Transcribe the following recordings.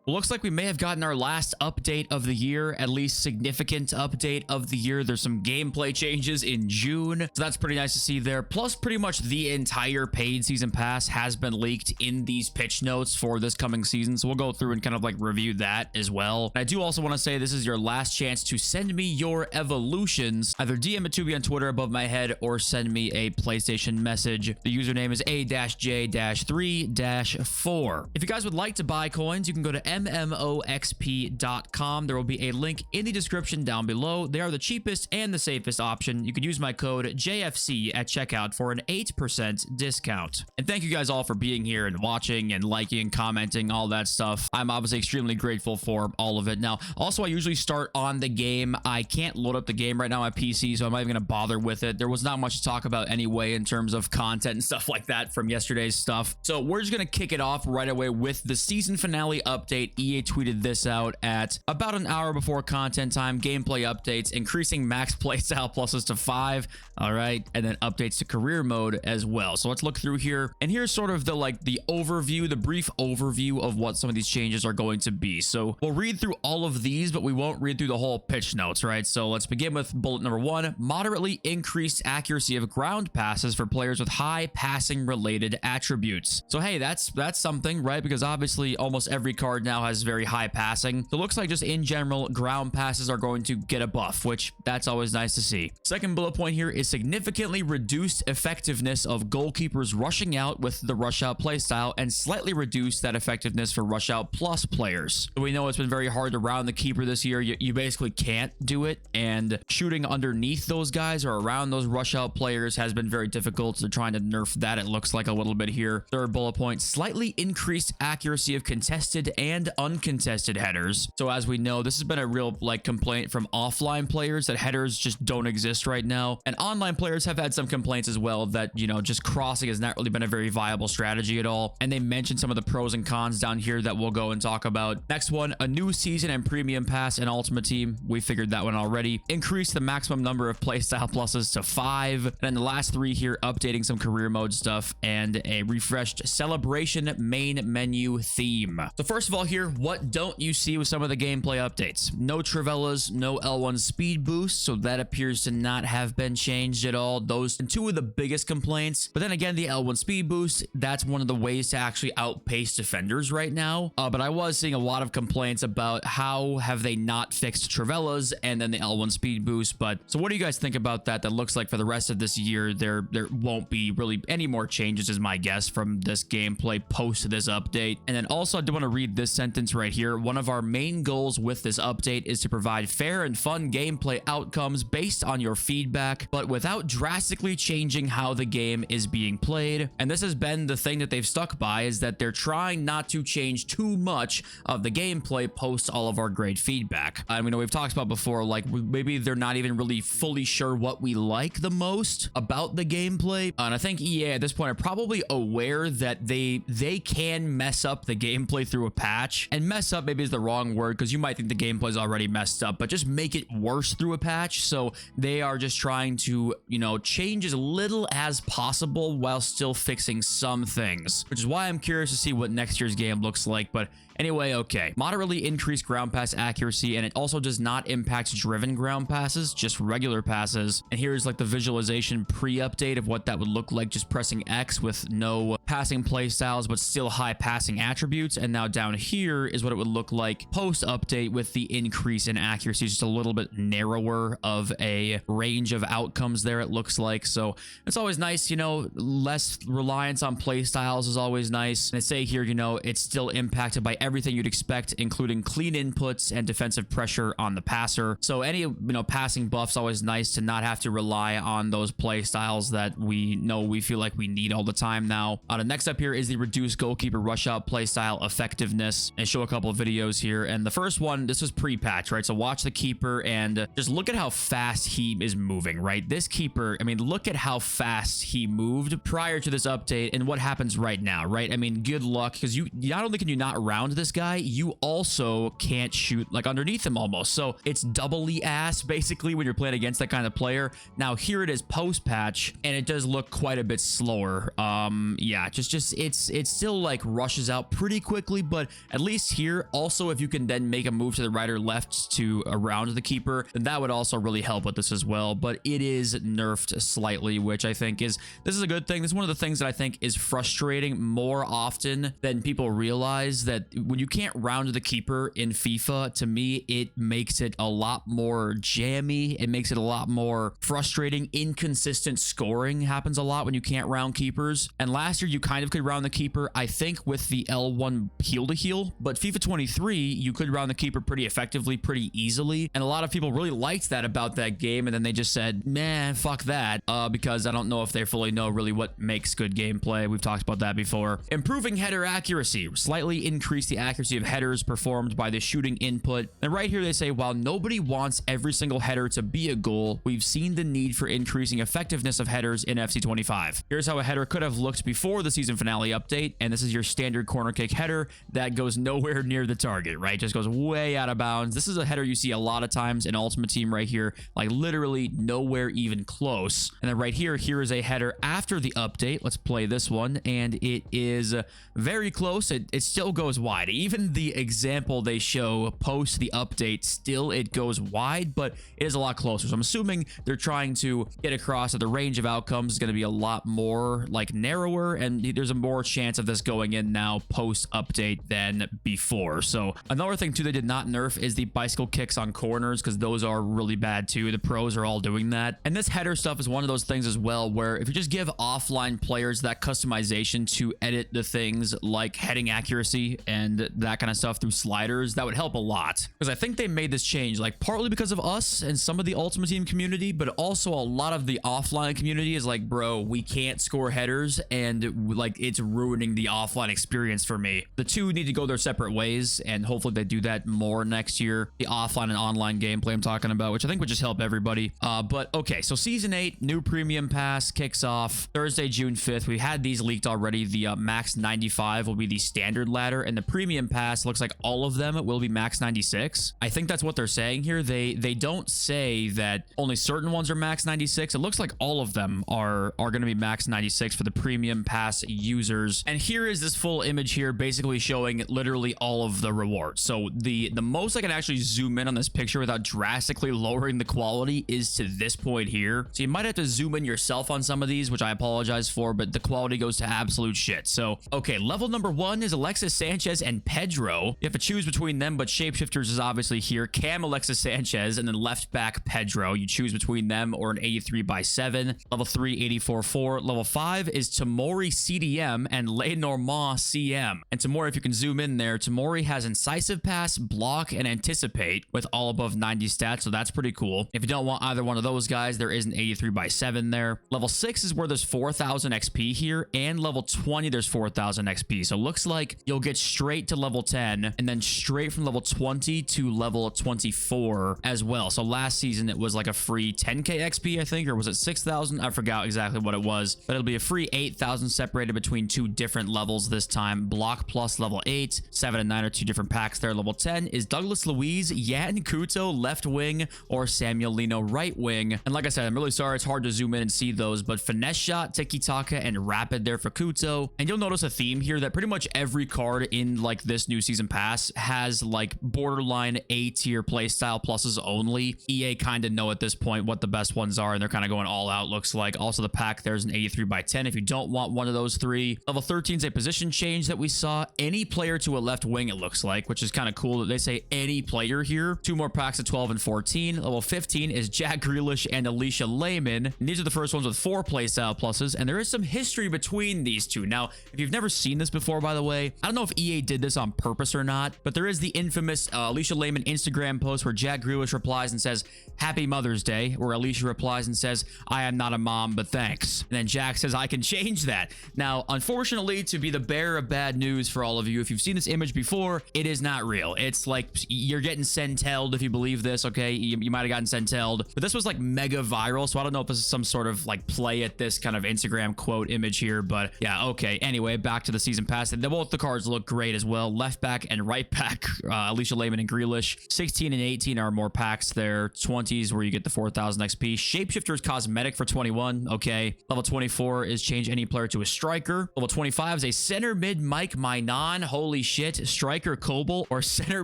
It looks like we may have gotten our last update of the year, at least significant update of the year. There's some gameplay changes in June, so that's pretty nice to see there. Plus, pretty much the entire paid season pass has been leaked in these pitch notes for this coming season, so we'll go through and kind of like review that as well. And I do also want to say this is your last chance to send me your evolutions. Either DM it to me on Twitter above my head or send me a PlayStation message. The username is A-J-3-4. If you guys would like to buy coins, you can go to MMOXP.com. There will be a link in the description down below. They are the cheapest and the safest option. You can use my code JFC at checkout for an 8% discount. And thank you guys all for being here and watching and liking and commenting, all that stuff. I'm obviously extremely grateful for all of it. Now, also, I usually start on the game. I can't load up the game right now on my PC, so I'm not even going to bother with it. There was not much to talk about anyway in terms of content and stuff like that from yesterday's stuff. So we're just going to kick it off right away with the season finale update. EA tweeted this out at about an hour before content time. Gameplay updates, increasing max playstyle pluses to 5. All right. And then updates to career mode as well. So let's look through here. And here's sort of the overview, the brief overview of what some of these changes are going to be. So we'll read through all of these, but we won't read through the whole pitch notes, right? So let's begin with bullet number 1, moderately increased accuracy of ground passes for players with high passing related attributes. So hey, that's something, right? Because obviously almost every card now has very high passing. So it looks like just in general, ground passes are going to get a buff, which that's always nice to see. Second bullet point here is significantly reduced effectiveness of goalkeepers rushing out with the rush out playstyle and slightly reduce that effectiveness for rush out plus players. So we know it's been very hard to round the keeper this year. You basically can't do it, and shooting underneath those guys or around those rush out players has been very difficult. So trying to nerf that, it looks like, a little bit here. Third bullet point, slightly increased accuracy of contested and uncontested headers. So as we know, this has been a real complaint from offline players that headers just don't exist right now, and online players have had some complaints as well that, you know, just crossing has not really been a very viable strategy at all. And they mentioned some of the pros and cons down here that we'll go and talk about. Next one, a new season and premium pass and ultimate team. We figured that one already. Increase the maximum number of playstyle pluses to 5. And then the last 3 here, updating some career mode stuff and a refreshed celebration main menu theme. So first of all here, what don't you see with some of the gameplay updates? No Travellas, no L1 speed boost, so that appears to not have been changed at all. Those are 2 of the biggest complaints. But then again, the L1 speed boost, that's one of the ways to actually outpace defenders right now. But I was seeing a lot of complaints about how have they not fixed Travellas and then the L1 speed boost. But so what do you guys think about that? That looks like for the rest of this year, there won't be really any more changes, is my guess, from this gameplay post this update. And then also, I do want to read this sentence right here. One of our main goals with this update is to provide fair and fun gameplay outcomes based on your feedback, but without drastically changing how the game is being played. And this has been the thing that they've stuck by, is that they're trying not to change too much of the gameplay post all of our great feedback. And we know we've talked about before, like maybe they're not even really fully sure what we like the most about the gameplay. And I think EA at this point are probably aware that they can mess up the gameplay through a patch. And mess up maybe is the wrong word, because you might think the gameplay is already messed up, but just make it worse through a patch. So they are just trying to, you know, change as little as possible while still fixing some things, which is why I'm curious to see what next year's game looks like. But anyway, okay. Moderately increased ground pass accuracy, and it also does not impact driven ground passes, just regular passes. And here's like the visualization pre-update of what that would look like, just pressing X with no passing play styles, but still high passing attributes. And now down here is what it would look like post-update with the increase in accuracy, just a little bit narrower of a range of outcomes there, it looks like. So it's always nice, you know, less reliance on play styles is always nice. And I say here, you know, it's still impacted by everything you'd expect, including clean inputs and defensive pressure on the passer. So any, you know, passing buff's always nice to not have to rely on those play styles that we know we feel like we need all the time now. The next up here is the reduced goalkeeper rush out play style effectiveness, and show a couple of videos here. And the first one, this was pre-patch, right? So watch the keeper and just look at how fast he is moving, right? This keeper, I mean, look at how fast he moved prior to this update and what happens right now, right? I mean, good luck, because you not only can you not round this guy, you also can't shoot like underneath him almost. So it's doubly ass basically when you're playing against that kind of player. Now here it is post patch, and it does look quite a bit slower. Yeah, match. It's still like rushes out pretty quickly, but at least here, also if you can then make a move to the right or left to around the keeper, then that would also really help with this as well. But it is nerfed slightly, which I think this is a good thing. This is one of the things that I think is frustrating more often than people realize, that when you can't round the keeper in FIFA, to me, it makes it a lot more jammy. It makes it a lot more frustrating. Inconsistent scoring happens a lot when you can't round keepers. And last year, you kind of could round the keeper, I think, with the L1 heel to heel, but FIFA 23, you could round the keeper pretty effectively, pretty easily. And a lot of people really liked that about that game. And then they just said, man, fuck that, because I don't know if they fully know really what makes good gameplay. We've talked about that before. Improving header accuracy, slightly increase the accuracy of headers performed by the shooting input. And right here, they say, while nobody wants every single header to be a goal, we've seen the need for increasing effectiveness of headers in FC 25. Here's how a header could have looked before the season finale update. And this is your standard corner kick header that goes nowhere near the target, right? Just goes way out of bounds. This is a header you see a lot of times in Ultimate Team right here, like literally nowhere even close. And then right here is a header after the update. Let's play this one, and it is very close. It still goes wide. Even the example they show post the update, still it goes wide, but it is a lot closer. So I'm assuming they're trying to get across that the range of outcomes is going to be a lot more like narrower, and there's a more chance of this going in now post update than before. So another thing too they did not nerf is the bicycle kicks on corners, because those are really bad too. The pros are all doing that. And this header stuff is one of those things as well, where if you just give offline players that customization to edit the things like heading accuracy and that kind of stuff through sliders, that would help a lot. Because I think they made this change like partly because of us and some of the Ultimate Team community, but also a lot of the offline community is like, bro, we can't score headers, and like it's ruining the offline experience for me. The two need to go their separate ways, and hopefully they do that more next year. The offline and online gameplay I'm talking about, which I think would just help everybody. But okay, so Season 8, new Premium Pass kicks off Thursday, June 5th. We had these leaked already. The Max 95 will be the standard ladder, and the Premium Pass looks like all of them will be Max 96. I think that's what they're saying here. They don't say that only certain ones are Max 96. It looks like all of them are going to be Max 96 for the Premium Pass users. And here is this full image here, basically showing literally all of the rewards. So the most I can actually zoom in on this picture without drastically lowering the quality is to this point here. So you might have to zoom in yourself on some of these, which I apologize for, but the quality goes to absolute shit. So, okay, level number 1 is Alexis Sanchez and Pedro. You have to choose between them, but Shapeshifters is obviously here. Cam Alexis Sanchez, and then left back Pedro. You choose between them or an 83/7. Level 3, 84/4. Level 5 is Tamori CDM and Lenormand CM. And Tamori, if you can zoom in there, Tamori has Incisive Pass, Block, and Anticipate with all above 90 stats, so that's pretty cool. If you don't want either one of those guys, there is an 83/7 there. Level 6 is where there's 4,000 XP here, and level 20 there's 4,000 XP. So it looks like you'll get straight to level 10, and then straight from level 20 to level 24 as well. So last season it was like a free 10k XP, I think, or was it 6,000? I forgot exactly what it was, but it'll be a free 8,000 separated between two different levels this time. Block plus level 8, 7 and 9 are two different packs there. Level 10 is Douglas Luiz, Yan Kuto left wing, or Samuel Lino right wing. And like I said, I'm really sorry it's hard to zoom in and see those, but finesse shot, tiki taka, and rapid there for Kuto. And you'll notice a theme here that pretty much every card in like this new season pass has like borderline A tier playstyle pluses only. EA kind of know at this point what the best ones are, and they're kind of going all out, looks like. Also the pack, there's an 83/10 if you don't want one of those three. Level 13 is a position change that we saw. Any player to a left wing, it looks like, which is kind of cool that they say any player here. Two more packs at 12 and 14. Level 15 is Jack Grealish and Alicia Lehman. And these are the first ones with 4 playstyle pluses, and there is some history between these two. Now, if you've never seen this before, by the way, I don't know if EA did this on purpose or not, but there is the infamous Alicia Lehman Instagram post where Jack Grealish replies and says, "Happy Mother's Day," where Alicia replies and says, "I am not a mom, but thanks." And then Jack says, "I can change that." Now, unfortunately, to be the bearer of bad news for all of you, if you've seen this image before, it is not real. It's like you're getting sentelled if you believe this, okay? You might have gotten sentelled, but this was like mega viral, so I don't know if this is some sort of like play at this kind of Instagram quote image here, but yeah, okay. Anyway, back to the season pass. Both the cards look great as well. Left back and right back, Alicia Lehman and Grealish. 16 and 18 are more packs there. 20s where you get the 4,000 XP. Shapeshifters cosmetic for 21. Okay. Level 24 is change any player to a striker. Level 25 is a center mid Mike Mainan. Holy shit. Striker Kobel or center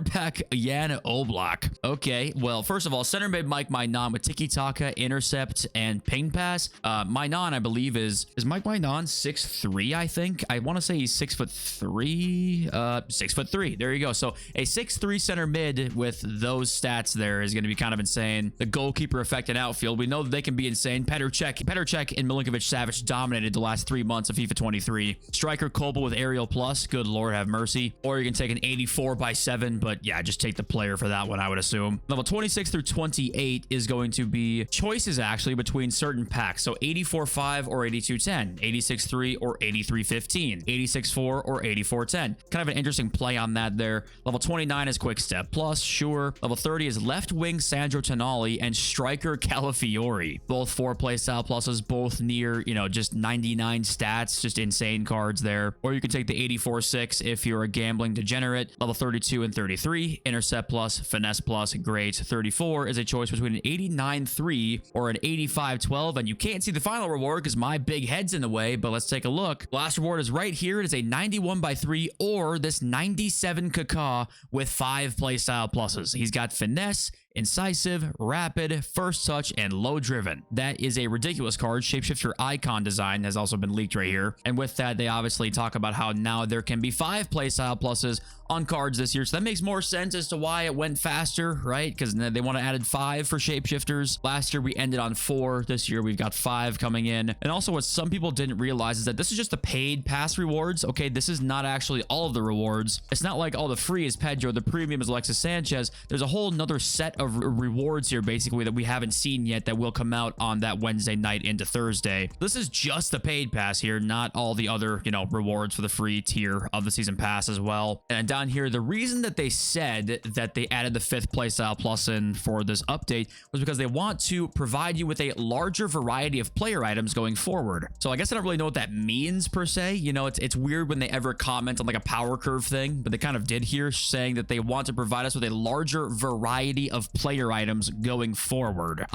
back Jan Oblak. Okay, well, first of all, center mid Mike Mainan with tiki-taka, intercept, and ping pass. Mainan, I believe, is Mike Mainan 6'3", I think? I want to say he's 6'3". 6'3". There you go. So a 6'3" center mid with those stats there is going to be kind of insane. The goalkeeper effect in outfield, we know that they can be insane. Petr Cech and Milinkovic-Savic dominated the last 3 months of FIFA 23. Striker Kobel with aerial plus, good lord have mercy. Or you can take an 84/7, but yeah, just take the player for that one, I would assume. Level 26 through 28 is going to be choices actually between certain packs. So 84/5 or 82/10, 86/3 or 83/15, 86/4 or 84/10. Kind of an interesting play on that there. Level 29 is quick step plus, sure. Level 30 is left wing Sandro Tonali and striker Calafiori. Both 4 playstyle pluses, both near, you know, just 99 stats, just insane cards there. Or you can take the 84/6 if you're a gambling degenerate. Level 32 and 33, intercept plus, finesse plus, great. 34 is a choice between an 89/3 or an 85/12, and you can't see the final reward because my big head's in the way, but let's take a look. Last reward is right here. It is a 91/3 or this 97 Kaká with 5 playstyle pluses. He's got finesse, incisive, rapid, first touch, and low driven. That is a ridiculous card. Shapeshifter icon design has also been leaked right here. And with that, they obviously talk about how now there can be 5 playstyle pluses on cards this year. So that makes more sense as to why it went faster, right? Because they want to add 5 for Shapeshifters. Last year, we ended on 4. This year, we've got 5 coming in. And also what some people didn't realize is that this is just the paid pass rewards. Okay, this is not actually all of the rewards. It's not like, oh, the free is Pedro, the premium is Alexis Sanchez. There's a whole nother set of rewards here basically that we haven't seen yet that will come out on that Wednesday night into Thursday. This is just the paid pass here, not all the other, you know, rewards for the free tier of the season pass as well. And down here, the reason that they said that they added the 5th playstyle plus in for this update was because they want to provide you with a larger variety of player items going forward. So I guess I don't really know what that means per se. You know, it's weird when they ever comment on like a power curve thing, but they kind of did here, saying that they want to provide us with a larger variety of player items going forward.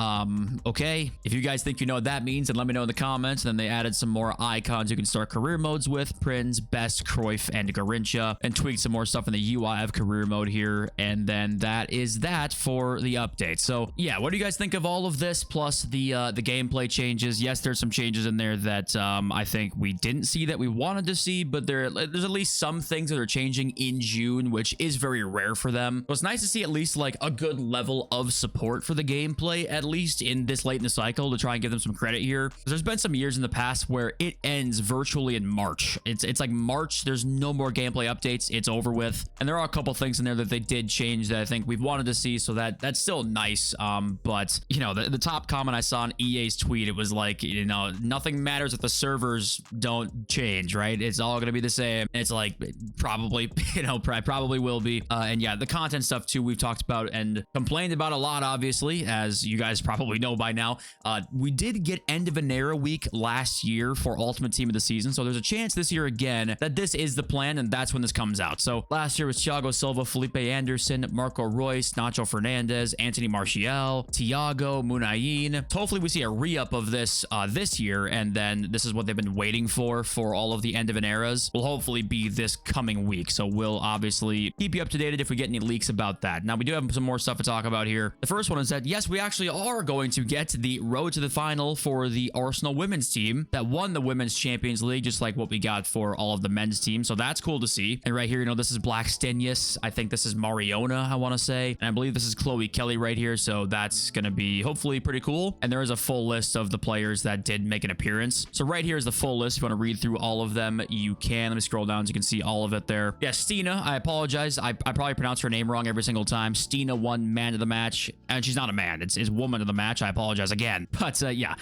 Okay, if you guys think you know what that means, then let me know in the comments. And then they added some more icons you can start career modes with: Prince, Best, Cruyff, and Garincha, and tweaked some more stuff in the UI of career mode here. And then that is that for the update. So yeah, what do you guys think of all of this plus the gameplay changes? Yes, there's some changes in there that I think we didn't see that we wanted to see, but there's at least some things that are changing in June, which is very rare for them. So it's nice to see at least like a good level of support for the gameplay, at least in this late in the cycle, to try and give them some credit here. There's been some years in the past where it ends virtually in March. It's like March, there's no more gameplay updates, it's over with. And there are a couple things in there that they did change that I think we've wanted to see, so that's still nice. But you know, the top comment I saw in EA's tweet, it was like, you know, nothing matters if the servers don't change, right? It's all gonna be the same. And it's like, probably, you know, probably will be. And yeah, the content stuff too, we've talked about and complained about a lot, obviously, as you guys probably know by now. We did get end of an era week last year for Ultimate Team of the Season, so there's a chance this year again that this is the plan, and that's when this comes out. So last year was Thiago Silva, Felipe Anderson, Marco Reus, Nacho Fernandez, Anthony Martial, Thiago, Munayin. Hopefully we see a re-up of this this year, and then this is what they've been waiting for all of the end of an eras. Will hopefully be this coming week, so we'll obviously keep you up to date if we get any leaks about that. Now, we do have some more stuff to talk about here. The first one is that, yes, we actually are going to get the road to the final for the Arsenal women's team that won the Women's Champions League, just like what we got for all of the men's teams. So that's cool to see. And right here, you know, this is Black Stenius. I think this is Mariona, I want to say. And I believe this is Chloe Kelly right here. So that's going to be hopefully pretty cool. And there is a full list of the players that did make an appearance. So right here is the full list. If you want to read through all of them, you can. Let me scroll down so you can see all of it there. Yeah, Stina, I apologize. I probably pronounce her name wrong every single time. Stina won man of the match. And she's not a man. It's woman of the match. I apologize again. But yeah,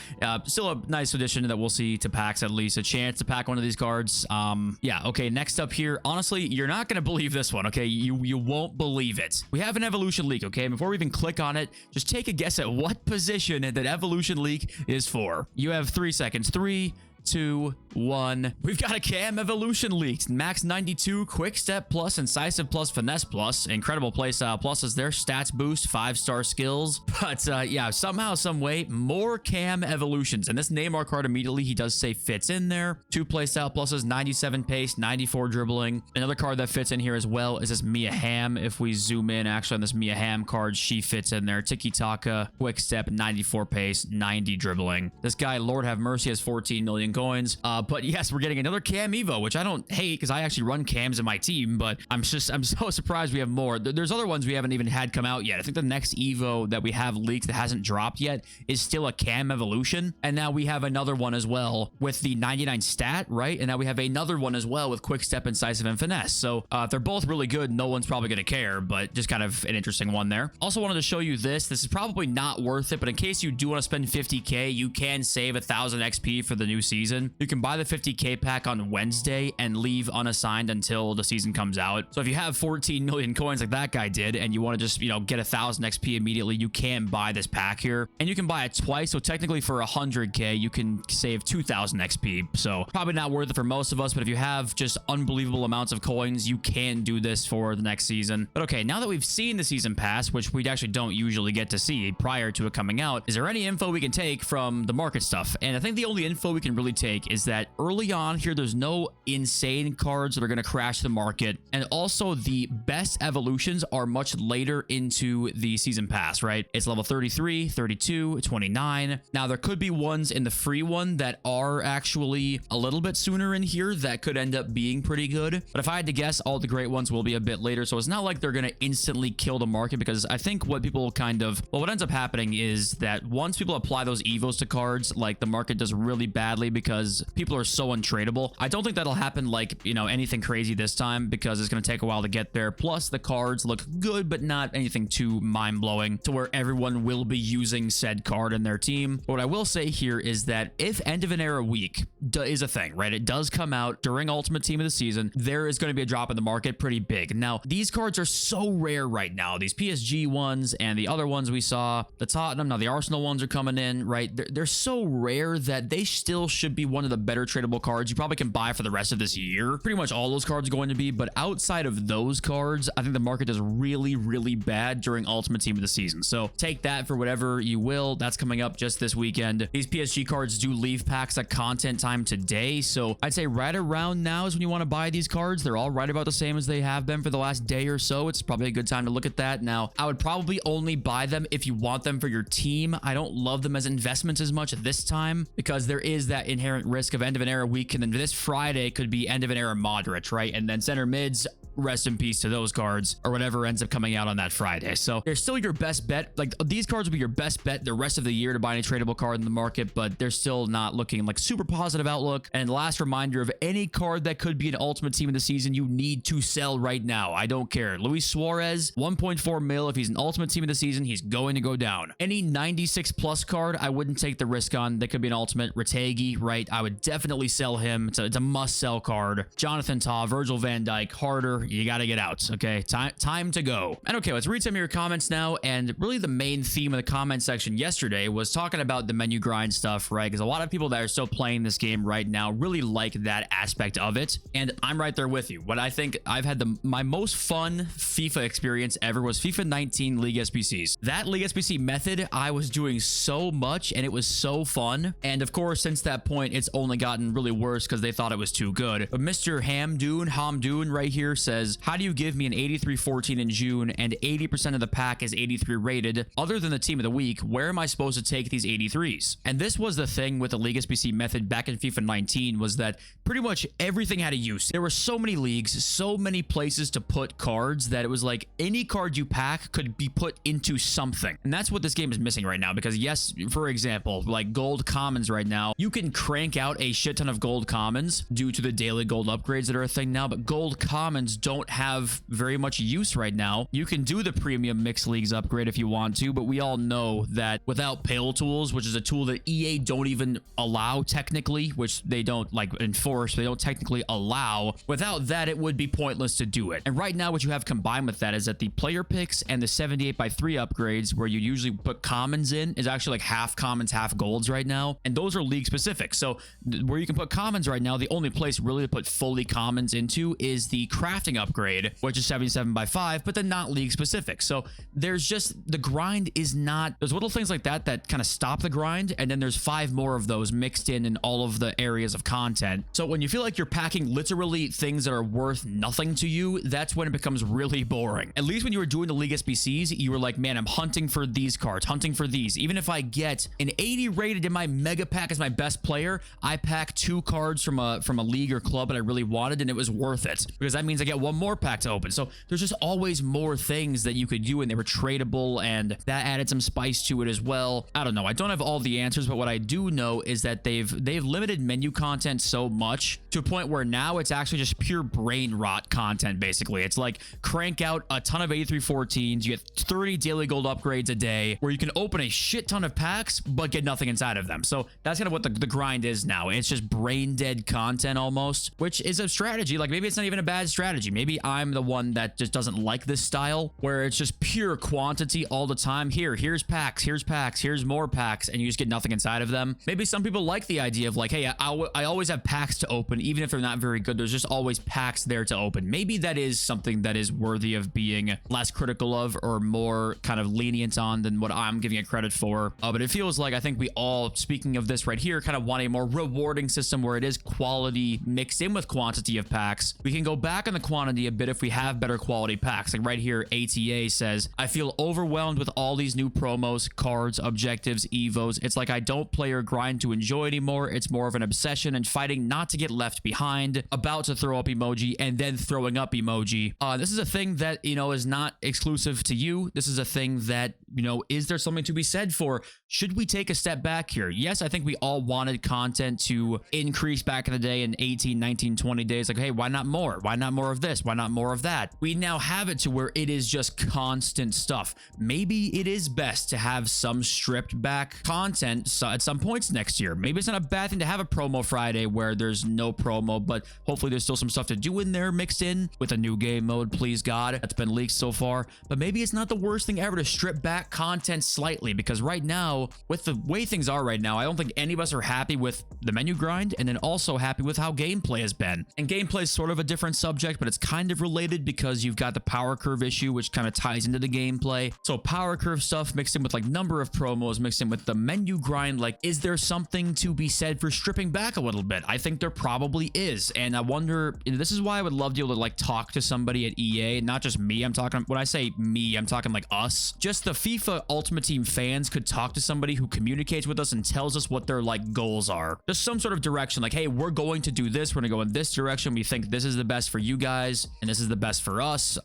still a nice addition that we'll see to packs, at least a chance to pack one of these cards. Yeah, okay, next up here. Honestly, you're not going to believe this one, okay? You won't believe it. We have an Evolution Leak, okay? Before we even click on it, just take a guess at what position that Evolution Leak is for. You have 3 seconds. 3, 2, 1. We've got a cam evolution leaked. Max 92, quick step plus, incisive plus, finesse plus, incredible playstyle plus is their stats boost, 5-star skills. But yeah, somehow, some way, more cam evolutions. And this Neymar card immediately, he does say fits in there. 2 playstyle pluses, 97 pace, 94 dribbling. Another card that fits in here as well is this Mia Hamm. If we zoom in actually on this Mia Hamm card, she fits in there. Tiki Taka, quick step, 94 pace, 90 dribbling. This guy, Lord have mercy, has 14 million coins. But yes, we're getting another cam evo, which I don't hate because I actually run cams in my team, but I'm so surprised we have more. There's other ones we haven't even had come out yet. I think the next evo that we have leaked that hasn't dropped yet is still a cam evolution. And now we have another one as well with the 99 stat, right? And now we have another one as well with quick step, incisive, and finesse. So if they're both really good, no one's probably going to care, but just kind of an interesting one there. Also wanted to show you this. This is probably not worth it, but in case you do want to spend 50k, you can save 1,000 XP for the new season. You can buy the 50k pack on Wednesday and leave unassigned until the season comes out. So if you have 14 million coins like that guy did, and you want to just, you know, get 1,000 XP immediately, you can buy this pack here, and you can buy it twice. So technically for 100k, you can save 2,000 XP. So probably not worth it for most of us, but if you have just unbelievable amounts of coins, you can do this for the next season. But okay, now that we've seen the season pass, which we actually don't usually get to see prior to it coming out, is there any info we can take from the market stuff? And I think the only info we can really take is that early on here, there's no insane cards that are going to crash the market. And also the best evolutions are much later into the season pass, right? It's level 33, 32, 29. Now there could be ones in the free one that are actually a little bit sooner in here that could end up being pretty good. But if I had to guess, all the great ones will be a bit later. So it's not like they're going to instantly kill the market, because I think what people kind of, well, what ends up happening is that once people apply those evos to cards, like the market does really badly because people are so untradeable. I don't think that'll happen like, you know, anything crazy this time, because it's going to take a while to get there. Plus the cards look good, but not anything too mind-blowing to where everyone will be using said card in their team. But what I will say here is that if end of an era week is a thing, right? It does come out during Ultimate Team of the Season, there is going to be a drop in the market pretty big. Now, these cards are so rare right now. These PSG ones and the other ones we saw, the Tottenham, now the Arsenal ones are coming in, right? They're so rare that they still should be one of the better tradable cards you probably can buy for the rest of this year. Pretty much all those cards are going to be, but outside of those cards, I think the market does really, really bad during Ultimate Team of the Season. So take that for whatever you will. That's coming up just this weekend. These PSG cards do leave packs at content time today. So I'd say right around now is when you want to buy these cards. They're all right about the same as they have been for the last day or so. It's probably a good time to look at that. Now, I would probably only buy them if you want them for your team. I don't love them as investments as much this time, because there is that inherent risk of end of an era week, and then this Friday could be end of an era moderate, right? And then center mids, rest in peace to those cards, or whatever ends up coming out on that Friday. So they're still your best bet. Like, these cards will be your best bet the rest of the year to buy any tradable card in the market, but they're still not looking like super positive outlook. And last reminder, of any card that could be an Ultimate Team of the Season, you need to sell right now. I don't care. Luis Suarez, 1.4 mil. If he's an Ultimate Team of the Season, he's going to go down. Any 96 plus card, I wouldn't take the risk on. That could be an Ultimate. Rategi, right? I would definitely sell him. It's a must sell card. Jonathan Tah, Virgil van Dijk, Harder, you got to get out. Okay, time to go. And okay, let's read some of your comments now. And really the main theme of the comment section yesterday was talking about the menu grind stuff, right? Because a lot of people that are still playing this game right now really like that aspect of it. And I'm right there with you. What I think I've had my most fun FIFA experience ever was FIFA 19 League SBCs. That League SBC method, I was doing so much and it was so fun. And of course, since that point, it's only gotten really worse because they thought it was too good. But Mr. Hamdoon right here says, how do you give me an 83-14 in June and 80% of the pack is 83 rated? Other than the team of the week, where am I supposed to take these 83s? And this was the thing with the League SBC method back in FIFA 19, was that pretty much everything had a use. There were so many leagues, so many places to put cards that it was like any card you pack could be put into something. And that's what this game is missing right now, because yes, for example, like gold commons right now, you can crank out a shit ton of gold commons due to the daily gold upgrades that are a thing now, but gold commons just don't have very much use right now. You can do the premium mixed leagues upgrade if you want to, but we all know that without pill tools, which is a tool that EA don't even allow technically, which they don't like enforce, they don't technically allow, without that it would be pointless to do it. And right now what you have combined with that is that the player picks and the 78x3 upgrades, where you usually put commons in, is actually like half commons, half golds right now, and those are league specific. So where you can put commons right now, the only place really to put fully commons into is the crafting upgrade, which is 77x5, but then not league specific. So there's just, the grind is not, there's little things like that that kind of stop the grind, and then there's 5 more of those mixed in all of the areas of content. So when you feel like you're packing literally things that are worth nothing to you, that's when it becomes really boring. At least when you were doing the league SBCs, you were like, man, I'm hunting for these cards, hunting for these. Even if I get an 80 rated in my mega pack as my best player, I pack 2 cards from a league or club that I really wanted, and it was worth it, because that means I get 1 more pack to open. So there's just always more things that you could do, and they were tradable, and that added some spice to it as well. I don't know. I don't have all the answers, but what I do know is that they've limited menu content so much to a point where now it's actually just pure brain rot content. Basically, it's like crank out a ton of 8314s, you get 30 daily gold upgrades a day, where you can open a shit ton of packs but get nothing inside of them. So that's kind of what the grind is now. It's just brain dead content almost, which is a strategy. Like, maybe it's not even a bad strategy. Maybe I'm the one that just doesn't like this style, where it's just pure quantity all the time. Here's packs, here's more packs, and you just get nothing inside of them. Maybe some people like the idea of like, hey, I always have packs to open, even if they're not very good. There's just always packs there to open. Maybe that is something that is worthy of being less critical of, or more kind of lenient on than what I'm giving it credit for. But it feels like, I think we all, speaking of this right here, kind of want a more rewarding system where it is quality mixed in with quantity of packs. We can go back on the quantity a bit if we have better quality packs. Like right here, ATA says, I feel overwhelmed with all these new promos, cards, objectives, evos. It's like I don't play or grind to enjoy anymore. It's more of an obsession and fighting not to get left behind. About to throw up emoji and then throwing up emoji. This is a thing that, you know, is not exclusive to you. This is a thing that, you know, is there something to be said for, should we take a step back here? Yes, I think we all wanted content to increase back in the day in 18, 19, 20 days. Like, hey, why not more? Why not more of this? Why not more of that? We now have it to where it is just constant stuff. Maybe it is best to have some stripped back content at some points next year. Maybe it's not a bad thing to have a promo Friday where there's no promo, but hopefully there's still some stuff to do in there mixed in with a new game mode, please God. That's been leaked so far. But maybe it's not the worst thing ever to strip back content slightly, because right now, with the way things are right now, I don't think any of us are happy with the menu grind, and then also happy with how gameplay has been. And gameplay is sort of a different subject, but it's kind of related, because you've got the power curve issue, which kind of ties into the gameplay. So power curve stuff mixed in with like number of promos, mixed in with the menu grind. Like, is there something to be said for stripping back a little bit? I think there probably is. And I wonder, this is why I would love to be able to like talk to somebody at EA, not just me. I'm talking, when I say me, I'm talking like us. Just the FIFA Ultimate Team fans could talk to somebody who communicates with us and tells us what their like goals are. Just some sort of direction, like, hey, we're going to do this, we're gonna go in this direction, we think this is the best for you guys and this is the best for us.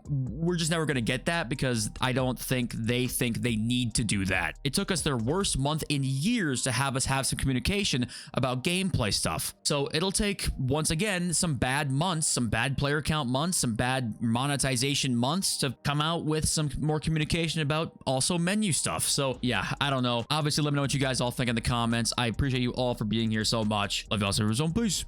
We're just never gonna get that, because I don't think they need to do that. It took us their worst month in years to have us have some communication about gameplay stuff. So it'll take, once again, some bad months, some bad player count months, some bad monetization months to come out with some more communication about also menu stuff. So yeah, I don't know. Obviously, let me know what you guys all think in the comments. I appreciate you all for being here so much. Love y'all, peace.